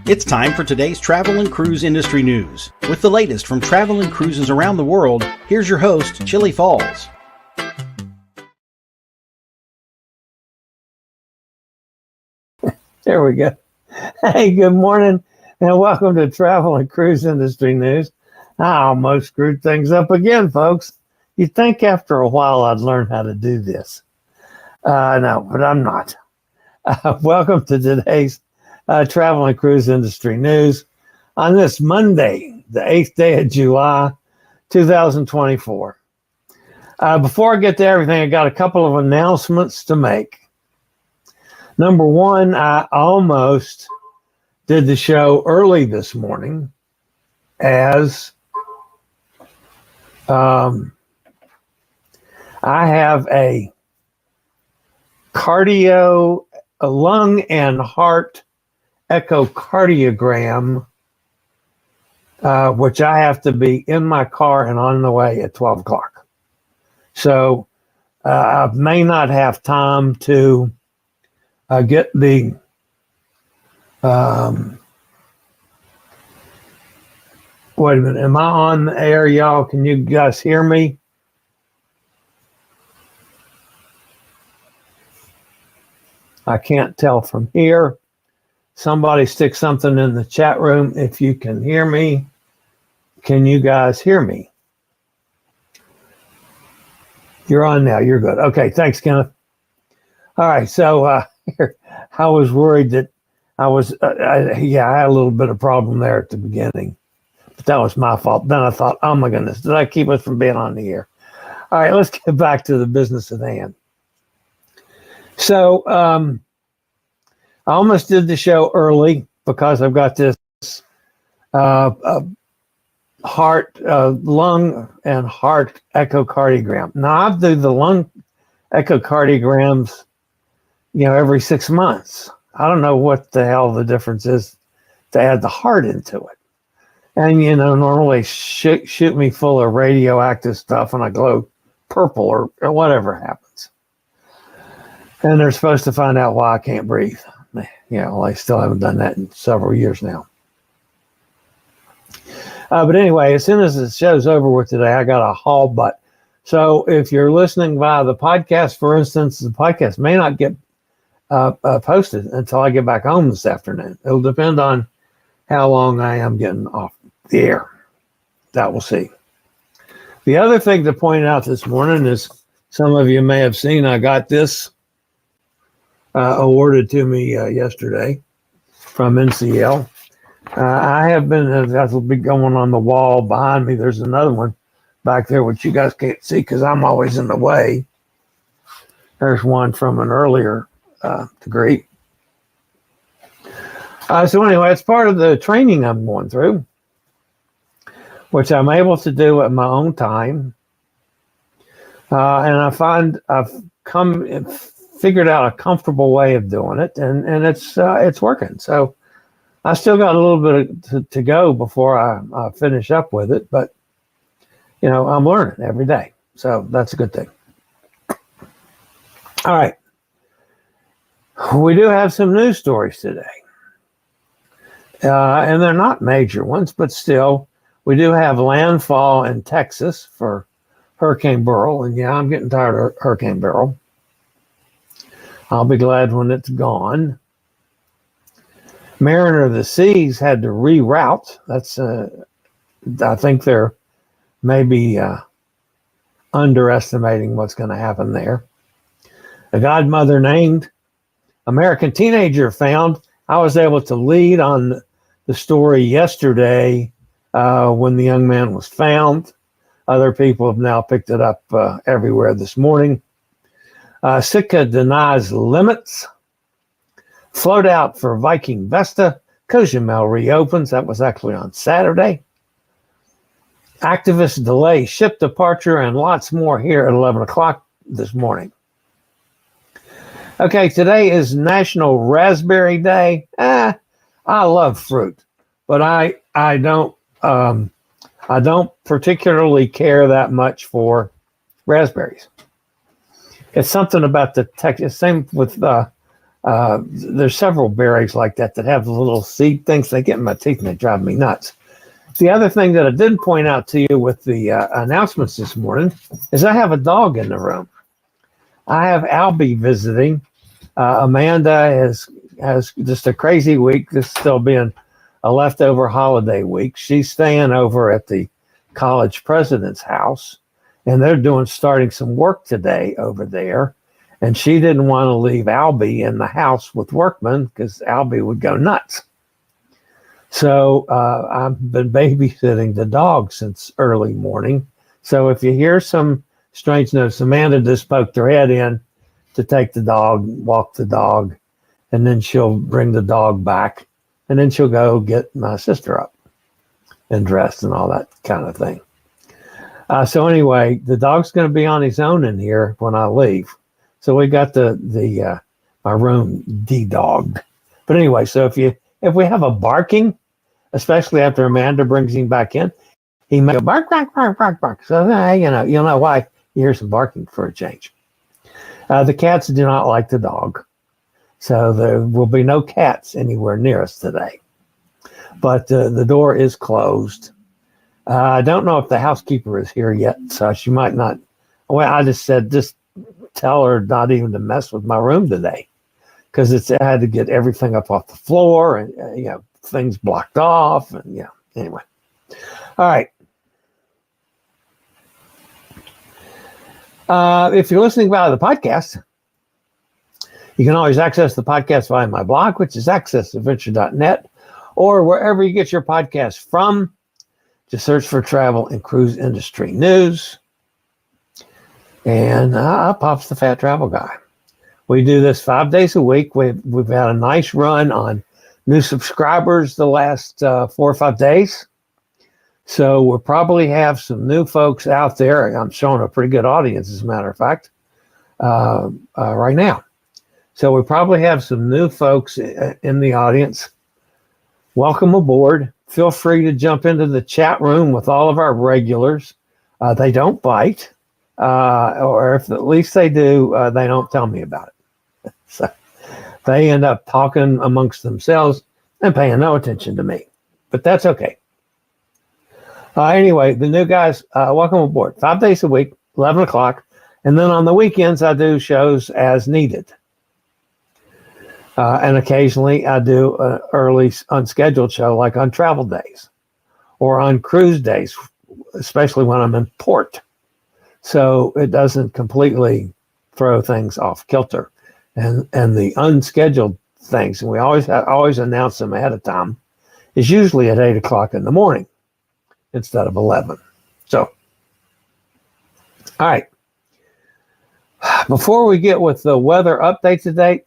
It's time for today's travel and cruise industry news. With the latest from travel and cruises around the world, here's your host, Chillie Falls. There we go. Hey, good morning, and welcome to Travel and Cruise Industry News. I almost screwed things up again, folks. You'd think after a while I'd learn how to do this. No, but I'm not. Welcome to today's Travel and Cruise Industry News on this Monday, the 8th day of July, 2024. Before I get to everything, I got a couple of announcements to make. Number one, I almost did the show early this morning as I have a lung and heart echocardiogram, which I have to be in my car and on the way at 12 o'clock. So I may not have time to get the wait a minute, am I on the air, y'all? Can you guys hear me? I can't tell from here. Somebody stick something in the chat room if you can hear me. Can you guys hear me? You're on now. You're good. Okay, thanks, Kenneth. All right, so I was worried that I had a little bit of problem there at the beginning, but that was my fault. Then I thought, oh my goodness, did I keep us from being on the air? All right, let's get back to the business at hand. So I almost did the show early because I've got this lung and heart echocardiogram. Now I do the lung echocardiograms, every 6 months. I don't know what the hell the difference is to add the heart into it. And, normally shoot me full of radioactive stuff and I glow purple or whatever happens. And they're supposed to find out why I can't breathe. I still haven't done that in several years now. But anyway, as soon as the show's over with today, I got a haul butt. So if you're listening via the podcast, for instance, the podcast may not get posted until I get back home this afternoon. It'll depend on how long I am getting off the air. That we'll see. The other thing to point out this morning is some of you may have seen I got this awarded to me yesterday from NCL. I have been, that'll be going on the wall behind me. There's another one back there, which you guys can't see because I'm always in the way. There's one from an earlier degree. So anyway, it's part of the training I'm going through, which I'm able to do at my own time. And I find I've figured out a comfortable way of doing it, and it's working. So I still got a little bit to go before I finish up with it, but I'm learning every day, so that's a good thing. All right, we do have some news stories today, and they're not major ones, but still, we do have landfall in Texas for Hurricane Beryl, and I'm getting tired of Hurricane Beryl. I'll be glad when it's gone. Mariner of the Seas had to reroute. That's I think they're maybe underestimating what's going to happen there. A Godmother named American teenager found. I was able to lead on the story yesterday when the young man was found. Other people have now picked it up everywhere this morning. Sitka denies limits. Float out for Viking Vesta. Cozumel reopens. That was actually on Saturday. Activists delay ship departure and lots more here at 11 o'clock this morning. Okay, today is National Raspberry Day. I love fruit, but I don't particularly care that much for raspberries. It's something about the texture. Same with There's several berries like that have the little seed things. They get in my teeth and they drive me nuts. The other thing that I didn't point out to you with the announcements this morning is I have a dog in the room. I have Albie visiting. Amanda has just a crazy week. This still being a leftover holiday week. She's staying over at the college president's house, and they're starting some work today over there. And she didn't want to leave Albie in the house with workmen because Albie would go nuts. So I've been babysitting the dog since early morning. So if you hear some strange notes, Amanda just poked her head in to take the dog, walk the dog, and then she'll bring the dog back. And then she'll go get my sister up and dressed and all that kind of thing. So anyway, the dog's going to be on his own in here when I leave. So we got my room de-dogged. But anyway, so if we have a barking, especially after Amanda brings him back in, he may go bark, bark, bark, bark, bark. So you'll know why you hear some barking for a change. The cats do not like the dog, so there will be no cats anywhere near us today. But the door is closed. I don't know if the housekeeper is here yet, so she might not. Well, I just said just tell her not even to mess with my room today, because I had to get everything up off the floor and things blocked off and anyway. All right. If you're listening via the podcast, you can always access the podcast via my blog, which is accessadventure.net, or wherever you get your podcast from. Just search for Travel and Cruise Industry News, and up pops the Fat Travel Guy. We do this 5 days a week. We've had a nice run on new subscribers the last 4 or 5 days. So we'll probably have some new folks out there. I'm showing a pretty good audience, as a matter of fact, right now. So we probably have some new folks in the audience. Welcome aboard. Feel free to jump into the chat room with all of our regulars. They don't bite, or if at least they do, they don't tell me about it. So they end up talking amongst themselves and paying no attention to me. But that's okay. Anyway, the new guys, welcome aboard. 5 days a week, 11 o'clock. And then on the weekends, I do shows as needed. And occasionally I do an early unscheduled show, like on travel days or on cruise days, especially when I'm in port. So it doesn't completely throw things off kilter. And the unscheduled things, and we always announce them ahead of time, is usually at 8 o'clock in the morning instead of 11. So, all right. Before we get with the weather update today,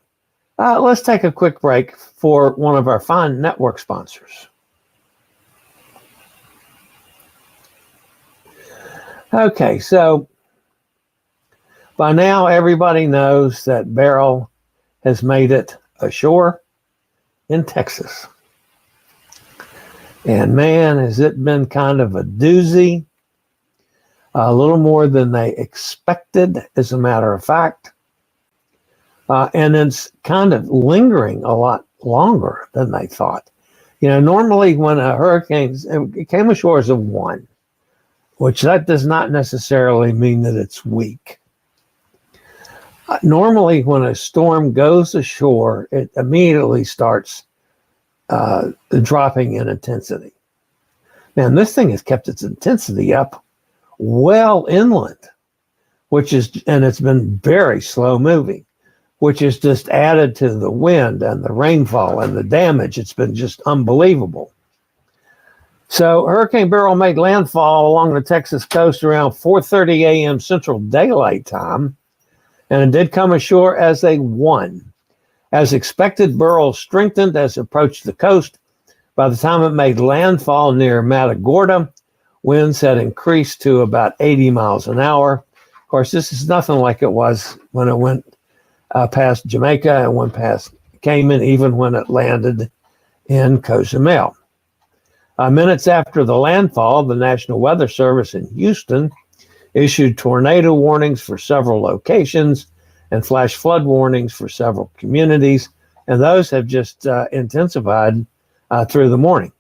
let's take a quick break for one of our fine network sponsors. Okay, so by now everybody knows that Beryl has made it ashore in Texas. And man, has it been kind of a doozy. A little more than they expected, as a matter of fact. And it's kind of lingering a lot longer than they thought. Normally when a hurricane, it came ashore as a 1, which that does not necessarily mean that it's weak. Normally when a storm goes ashore, it immediately starts dropping in intensity. Man, this thing has kept its intensity up well inland, and it's been very slow moving, which is just added to the wind and the rainfall and the damage. It's been just unbelievable. So Hurricane Beryl made landfall along the Texas coast around 4:30 a.m. Central Daylight Time, and it did come ashore as a 1. As expected, Beryl strengthened as it approached the coast. By the time it made landfall near Matagorda, winds had increased to about 80 miles an hour. Of course, this is nothing like it was when it went past Jamaica and went past Cayman, even when it landed in Cozumel. Minutes after the landfall, the National Weather Service in Houston issued tornado warnings for several locations, and flash flood warnings for several communities, and those have just intensified through the morning.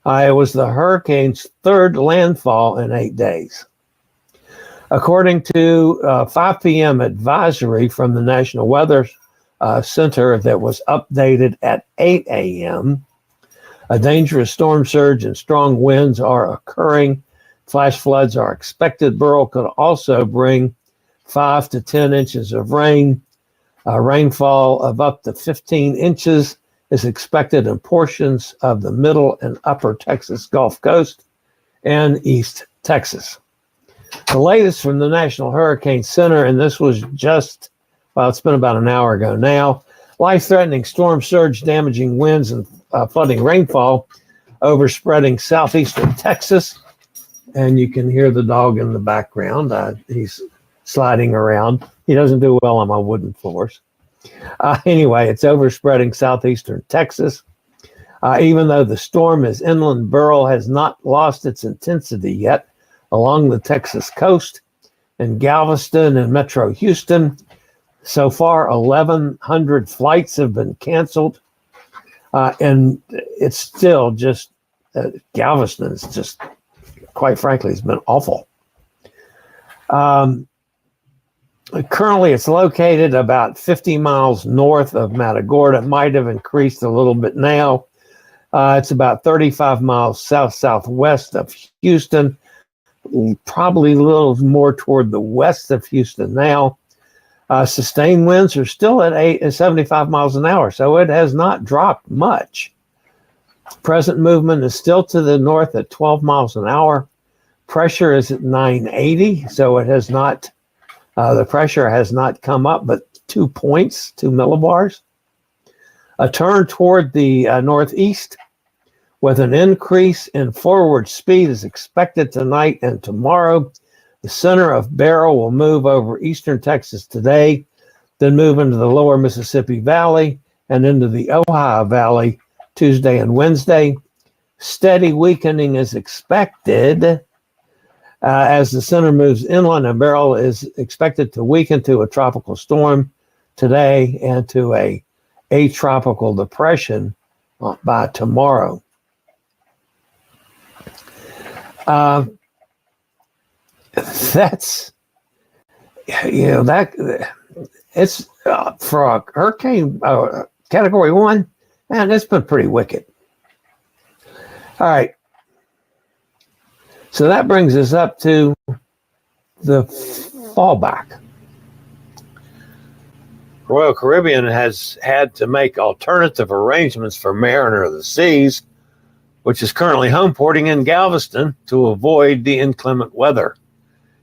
It was the hurricane's third landfall in 8 days. According to 5 p.m. advisory from the National Weather Center that was updated at 8 a.m., a dangerous storm surge and strong winds are occurring. Flash floods are expected. Beryl could also bring 5 to 10 inches of rain. Rainfall of up to 15 inches is expected in portions of the middle and upper Texas Gulf Coast and East Texas. The latest from the National Hurricane Center, and this was just, well, it's been about an hour ago now, life-threatening storm surge, damaging winds, and flooding rainfall overspreading southeastern Texas. And you can hear the dog in the background. He's sliding around. He doesn't do well on my wooden floors. Anyway, it's overspreading southeastern Texas. Even though the storm is inland, Beryl has not lost its intensity yet along the Texas coast in Galveston and Metro Houston. So far, 1,100 flights have been canceled. And it's still just, Galveston is just, quite frankly, it's been awful. Currently, it's located about 50 miles north of Matagorda. It might have increased a little bit now. It's about 35 miles south-southwest of Houston, probably a little more toward the west of Houston now. Sustained winds are still at 75 miles an hour, so it has not dropped much. Present movement is still to the north at 12 miles an hour. Pressure is at 980, so it has not, the pressure has not come up, but 2 points, 2 millibars. A turn toward the northeast with an increase in forward speed is expected tonight and tomorrow. The center of Beryl will move over eastern Texas today, then move into the lower Mississippi Valley and into the Ohio Valley Tuesday and Wednesday. Steady weakening is expected as the center moves inland, and Beryl is expected to weaken to a tropical storm today and to a tropical depression by tomorrow. That's, you know, that it's for a hurricane category 1, man, it's been pretty wicked. All right. So that brings us up to the fallback. Royal Caribbean has had to make alternative arrangements for Mariner of the Seas, which is currently home porting in Galveston, to avoid the inclement weather.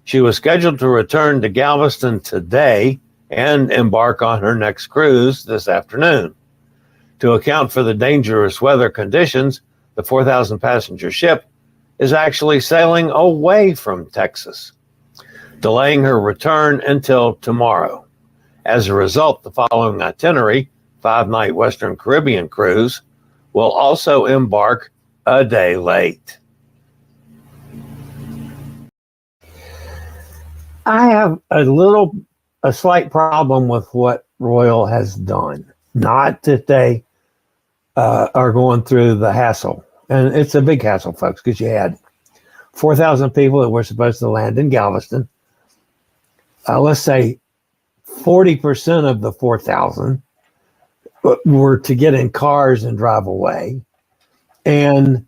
She was scheduled to return to Galveston today and embark on her next cruise this afternoon. To account for the dangerous weather conditions, the 4,000 passenger ship is actually sailing away from Texas, delaying her return until tomorrow. As a result, the following itinerary, 5-night Western Caribbean cruise, will also embark a day late. I have a slight problem with what Royal has done. Not that they are going through the hassle. And it's a big hassle, folks, because you had 4,000 people that were supposed to land in Galveston. Let's say 40% of the 4,000 were to get in cars and drive away. And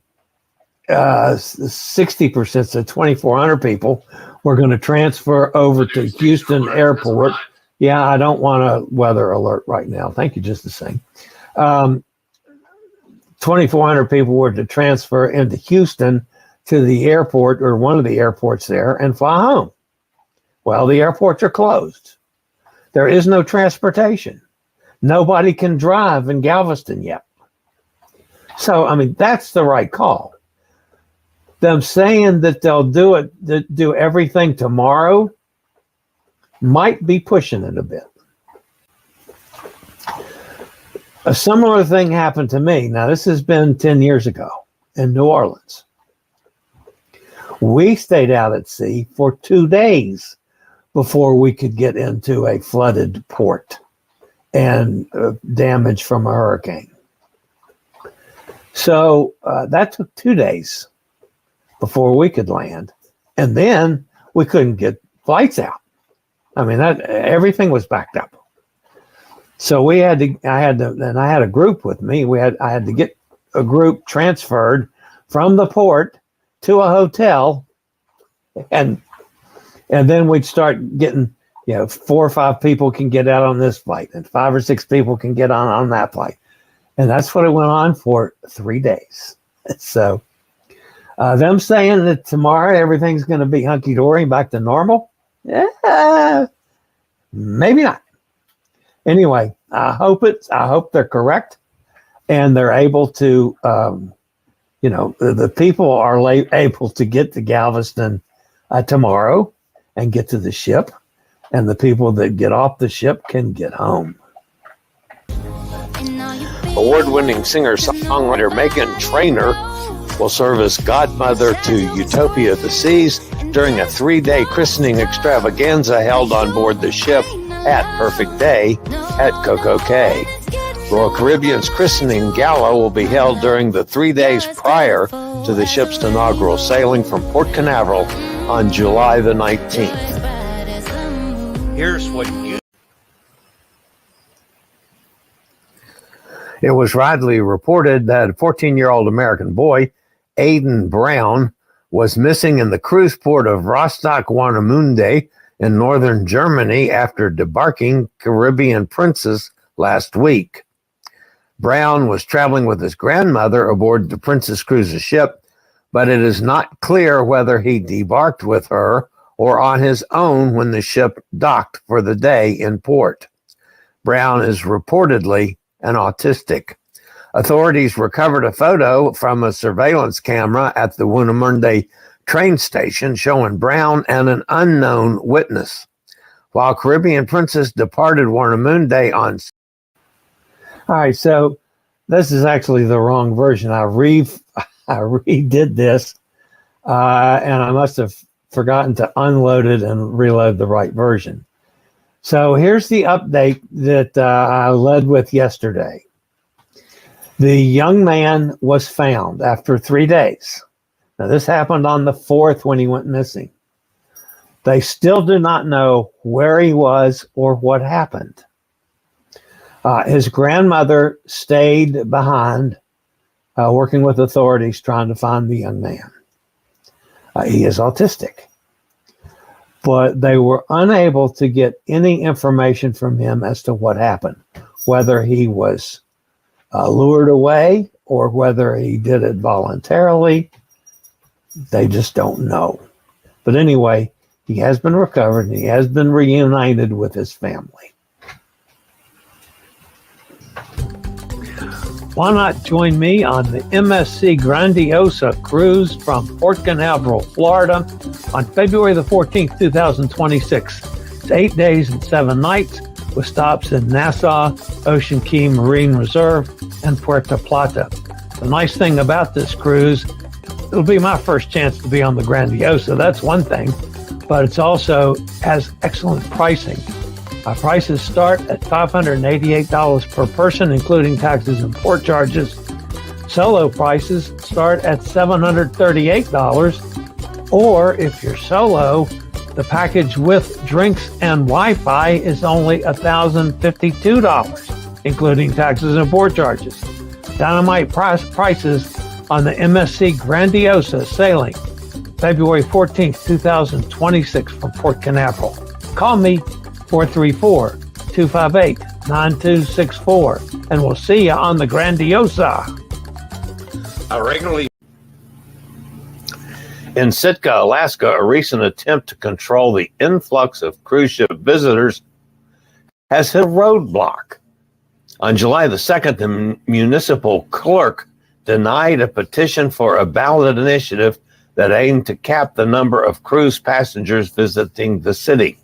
60%, so 2,400 people, were going to transfer over to Houston Airport. Yeah, I don't want a weather alert right now. Thank you, just the same. 2,400 people were to transfer into Houston to the airport or one of the airports there and fly home. Well, the airports are closed. There is no transportation. Nobody can drive in Galveston yet. So, I mean, that's the right call. Them saying that they'll do everything tomorrow might be pushing it a bit. A similar thing happened to me. Now, this has been 10 years ago in New Orleans. We stayed out at sea for 2 days before we could get into a flooded port and damage from a hurricane. So that took 2 days before we could land. And then we couldn't get flights out. I mean, everything was backed up. So I had a group with me. I had to get a group transferred from the port to a hotel, and then we'd start getting, 4 or 5 people can get out on this flight, and 5 or 6 people can get on that flight. And that's what it went on for 3 days. So them saying that tomorrow everything's going to be hunky-dory back to normal, maybe not. Anyway, I hope they're correct, and they're able to, the people are able to get to Galveston tomorrow and get to the ship, and the people that get off the ship can get home. Award-winning singer-songwriter Meghan Trainor will serve as godmother to Utopia of the Seas during a 3-day christening extravaganza held on board the ship at Perfect Day at Coco Cay. Royal Caribbean's christening gala will be held during the 3 days prior to the ship's inaugural sailing from Port Canaveral on July the 19th. Here's what you... It was widely reported that a 14-year-old American boy, Aiden Brown, was missing in the cruise port of Rostock-Warnemünde in northern Germany after debarking Caribbean Princess last week. Brown was traveling with his grandmother aboard the Princess Cruises ship, but it is not clear whether he debarked with her or on his own when the ship docked for the day in port. Brown is reportedly an autistic. Authorities recovered a photo from a surveillance camera at the Warnemünde train station showing Brown and an unknown witness. While Caribbean Princess departed Warnemünde on... All right, so this is actually the wrong version. I redid this, and I must have forgotten to unload it and reload the right version. So here's the update that I led with yesterday. The young man was found after 3 days. Now, this happened on the 4th when he went missing. They still do not know where he was or what happened. His grandmother stayed behind, working with authorities trying to find the young man. He is autistic. But they were unable to get any information from him as to what happened, whether he was lured away or whether he did it voluntarily. They just don't know. But anyway, he has been recovered and he has been reunited with his family. Why not join me on the MSC Grandiosa cruise from Port Canaveral, Florida on February the 14th, 2026. It's 8 days and 7 nights with stops in Nassau, Ocean Key Marine Reserve, and Puerto Plata. The nice thing about this cruise, it'll be my first chance to be on the Grandiosa. That's one thing, but it's also has excellent pricing. Prices start at $588 per person, including taxes and port charges. Solo prices start at $738, or if you're solo, the package with drinks and Wi-Fi is only $1,052, including taxes and port charges. Dynamite prices on the MSC Grandiosa sailing February 14th, 2026 from Port Canaveral. Call me 434-258-9264, and we'll see you on the Grandiosa. In Sitka, Alaska, a recent attempt to control the influx of cruise ship visitors has hit a roadblock. On July the 2nd, the municipal clerk denied a petition for a ballot initiative that aimed to cap the number of cruise passengers visiting the city.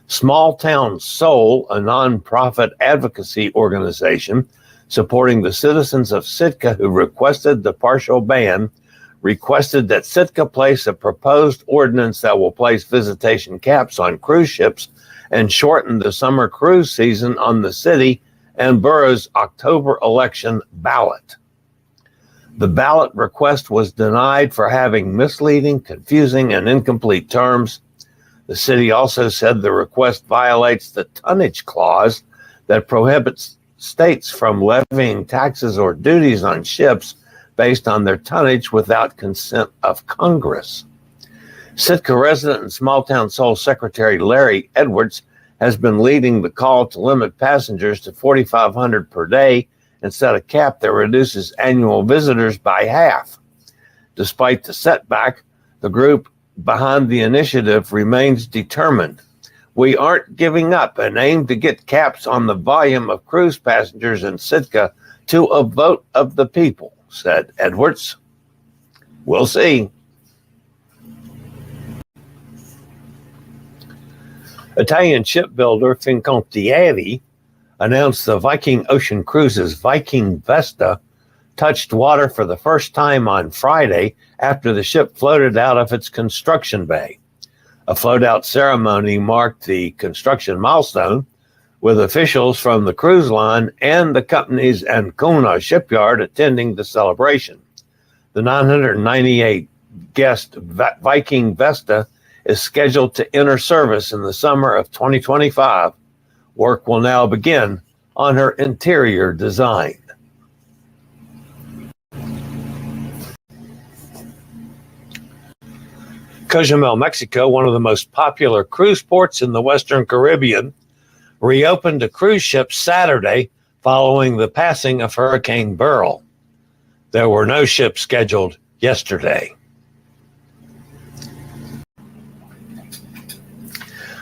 Small Town Soul, a nonprofit advocacy organization supporting the citizens of Sitka who requested the partial ban, requested that Sitka place a proposed ordinance that will place visitation caps on cruise ships and shorten the summer cruise season on the city and borough's October election ballot. The ballot request was denied for having misleading, confusing, and incomplete terms. The city also said the request violates the tonnage clause that prohibits states from levying taxes or duties on ships based on their tonnage without consent of Congress. Sitka resident and small-town Seoul Secretary Larry Edwards has been leading the call to limit passengers to 4,500 per day and set a cap that reduces annual visitors by half. Despite the setback, the group behind the initiative remains determined. We aren't giving up and aim to get caps on the volume of cruise passengers in Sitka to a vote of the people, said Edwards. We'll see. Italian shipbuilder Fincantieri announced the Viking Ocean Cruises Viking Vesta touched water for the first time on Friday after the ship floated out of its construction bay. A float-out ceremony marked the construction milestone, with officials from the cruise line and the company's Ancona shipyard attending the celebration. The 998-guest Viking Vesta is scheduled to enter service in the summer of 2025. Work will now begin on her interior design. Cozumel, Mexico, one of the most popular cruise ports in the Western Caribbean, reopened to cruise ships Saturday following the passing of Hurricane Beryl. There were no ships scheduled yesterday.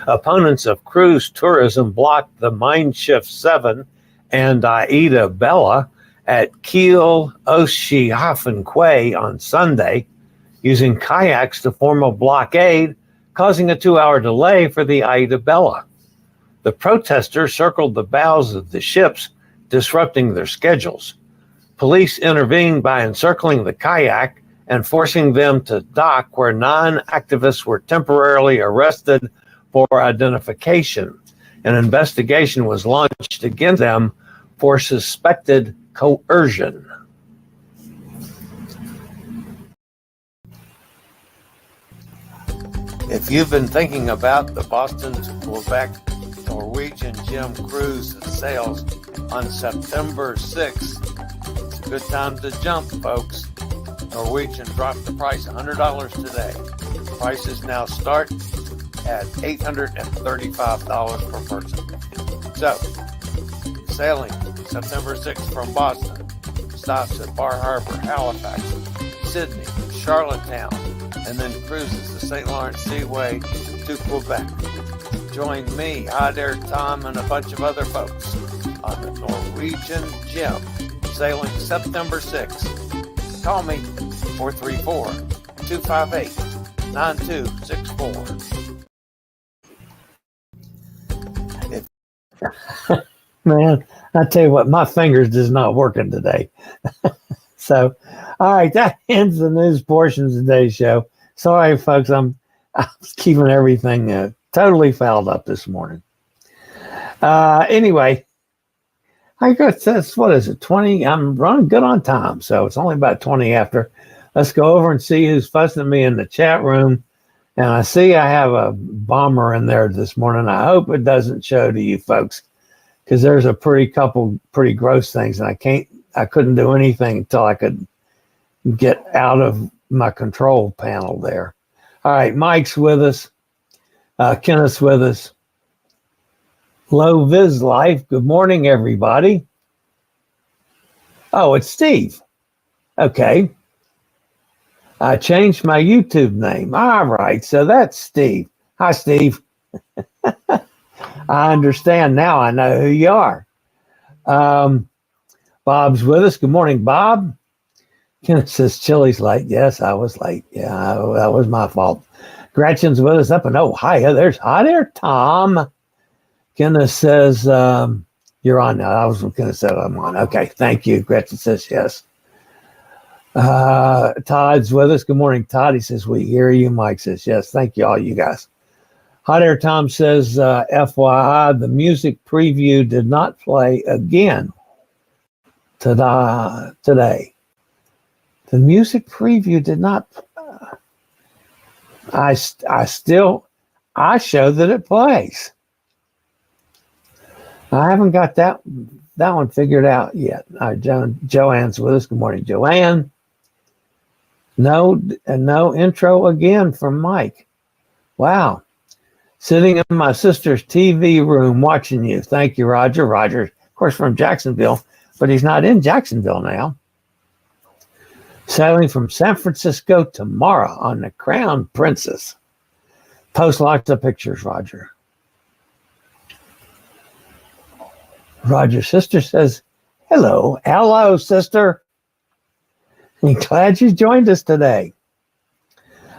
Opponents of cruise tourism blocked the Mein Schiff 7 and Aida Bella at Kiel Oosthaven Quay on Sunday, using kayaks to form a blockade, causing a 2-hour delay for the Aida Bella. The protesters circled the bows of the ships, disrupting their schedules. Police intervened by encircling the kayak and forcing them to dock, where 9 activists were temporarily arrested for identification. An investigation was launched against them for suspected coercion. If you've been thinking about the Boston to Quebec Norwegian Gem cruise that sails on September 6th, it's a good time to jump, folks. Norwegian dropped the price $100 today. Prices now start at $835 per person. So, sailing September 6th from Boston, stops at Bar Harbor, Halifax, Sydney, Charlottetown, and then cruises the St. Lawrence Seaway to Quebec. Join me, Hot Air Tom, and a bunch of other folks on the Norwegian Gem, sailing September 6th. Call me, 434-258-9264. Man, I tell you what, my fingers is not working today. So, all right, that ends the news portion of today's show. Sorry, folks, I'm keeping everything totally fouled up this morning. Anyway, I guess that's, what is it, 20? I'm running good on time, so it's only about 20 after. Let's go over and see who's fussing at me in the chat room. And I see I have a bomber in there this morning. I hope it doesn't show to you folks, because there's a couple pretty gross things, and I couldn't do anything until I could get out of my control panel there. All right, Mike's with us. Kenneth's with us. Low Viz Life. Good morning, everybody. Oh, it's Steve. Okay. I changed my YouTube name. All right, so that's Steve. Hi, Steve. I understand now. I know who you are. Bob's with us. Good morning, Bob. Kenneth says Chillie's late. Yes, I was late. Yeah, that was my fault. Gretchen's with us up in Ohio. There's Hot Air Tom. Kenneth says, you're on now. I was going to say I'm on. Okay, thank you. Gretchen says yes. Todd's with us. Good morning, Todd. He says, we hear you. Mike says, yes. Thank you, all you guys. Hot Air Tom says, FYI, the music preview did not play again today. The music preview did not. I show that it plays. I haven't got that one figured out yet. Joanne's with us. Good morning, Joanne. No intro again from Mike. Wow. Sitting in my sister's TV room watching you. Thank you, Roger. Roger, of course, from Jacksonville, but he's not in Jacksonville now. Sailing from San Francisco tomorrow on the Crown Princess. Post lots of pictures, Roger. Roger's sister says, hello. Hello, sister. I'm glad you joined us today.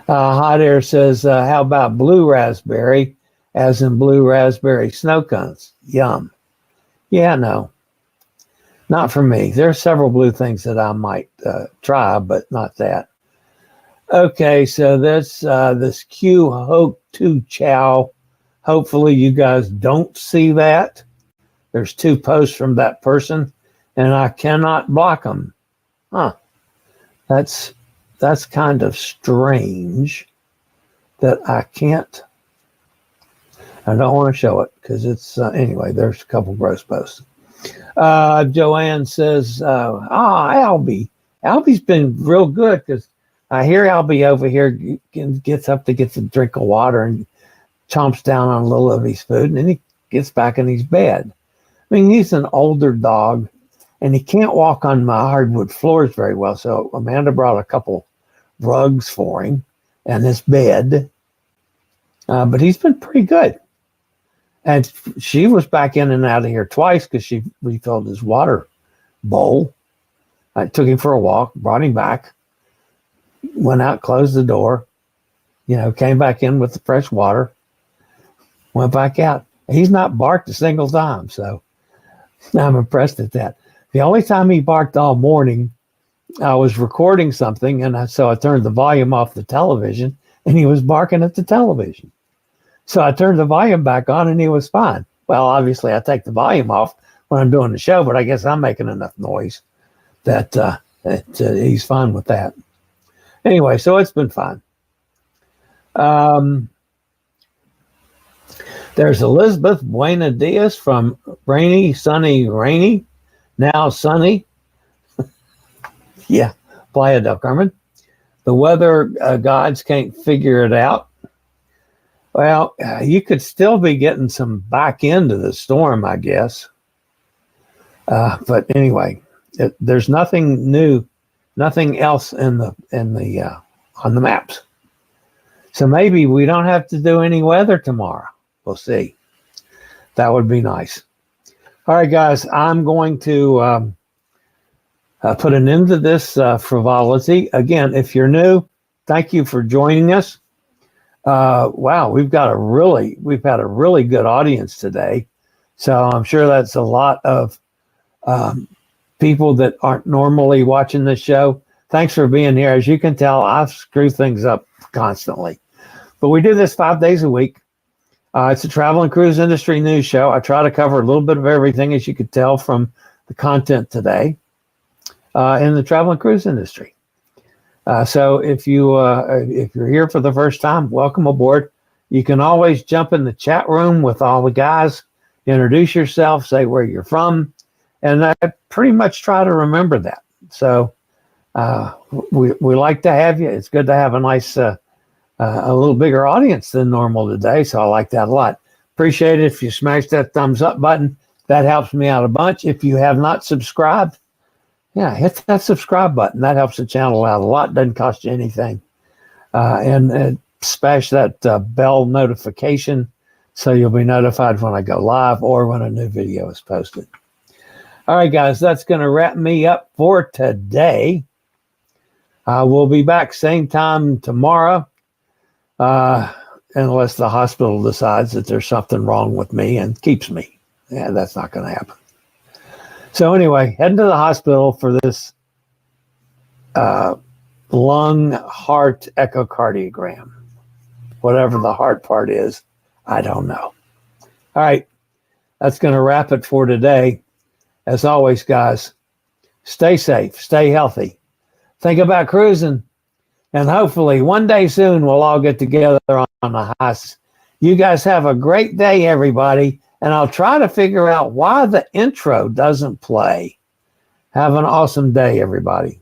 Hot Air says, how about blue raspberry, as in blue raspberry snow cones? Yum. Yeah, no. Not for me. There are several blue things that I might try, but not that. Okay, so this Q Hope 2 Chow. Hopefully you guys don't see that. There's 2 posts from that person, and I cannot block them. Huh. That's kind of strange that I can't. I don't want to show it because it's, anyway, there's a couple gross posts. Joanne says, Albie. Albie's been real good because I hear Albie over here gets up to get a drink of water and chomps down on a little of his food, and then he gets back in his bed. I mean, he's an older dog, and he can't walk on my hardwood floors very well. So Amanda brought a couple rugs for him and this bed, but he's been pretty good. And she was back in and out of here twice because she refilled his water bowl. I took him for a walk, brought him back, went out, closed the door, came back in with the fresh water, went back out. He's not barked a single time, so I'm impressed at that. The only time he barked all morning, I was recording something, and so I turned the volume off the television, and he was barking at the television. So I turned the volume back on, and he was fine. Well, obviously, I take the volume off when I'm doing the show, but I guess I'm making enough noise that he's fine with that. Anyway, so it's been fine. There's Elizabeth Buena Diaz from rainy, now sunny. Yeah, Playa del Carmen. The weather gods can't figure it out. Well, you could still be getting some back into the storm, I guess. But anyway, there's nothing new, nothing else on the maps. So maybe we don't have to do any weather tomorrow. We'll see. That would be nice. All right, guys, I'm going to put an end to this frivolity. Again, if you're new, thank you for joining us. Wow, we've had a really good audience today. So I'm sure that's a lot of people that aren't normally watching this show. Thanks for being here. As you can tell, I screw things up constantly. But we do this 5 days a week. It's a travel and cruise industry news show. I try to cover a little bit of everything, as you could tell from the content today, in the travel and cruise industry. So if you're here for the first time, welcome aboard. You can always jump in the chat room with all the guys, introduce yourself, say where you're from, and I pretty much try to remember that. So we like to have you. It's good to have a nice a little bigger audience than normal today, so I like that a lot. Appreciate it if you smash that thumbs up button. That helps me out a bunch. If you have not subscribed, hit that subscribe button. That helps the channel out a lot. Doesn't cost you anything. And smash that bell notification so you'll be notified when I go live or when a new video is posted. All right, guys, that's going to wrap me up for today. We'll be back same time tomorrow. Unless the hospital decides that there's something wrong with me and keeps me. Yeah, that's not going to happen. So anyway, heading to the hospital for this lung heart echocardiogram. Whatever the heart part is, I don't know. All right, that's going to wrap it for today. As always, guys, stay safe, stay healthy. Think about cruising, and hopefully one day soon we'll all get together on the ice. You guys have a great day, everybody, and I'll try to figure out why the intro doesn't play. Have an awesome day, everybody.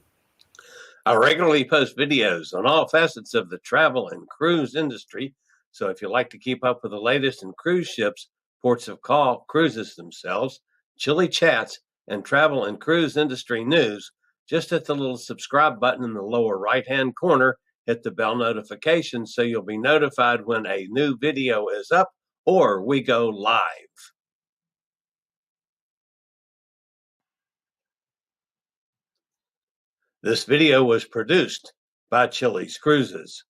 I regularly post videos on all facets of the travel and cruise industry, so if you'd like to keep up with the latest in cruise ships, ports of call, cruises themselves, Chillie chats, and travel and cruise industry news, just hit the little subscribe button in the lower right-hand corner, hit the bell notification so you'll be notified when a new video is up or we go live. This video was produced by Chilliescruises.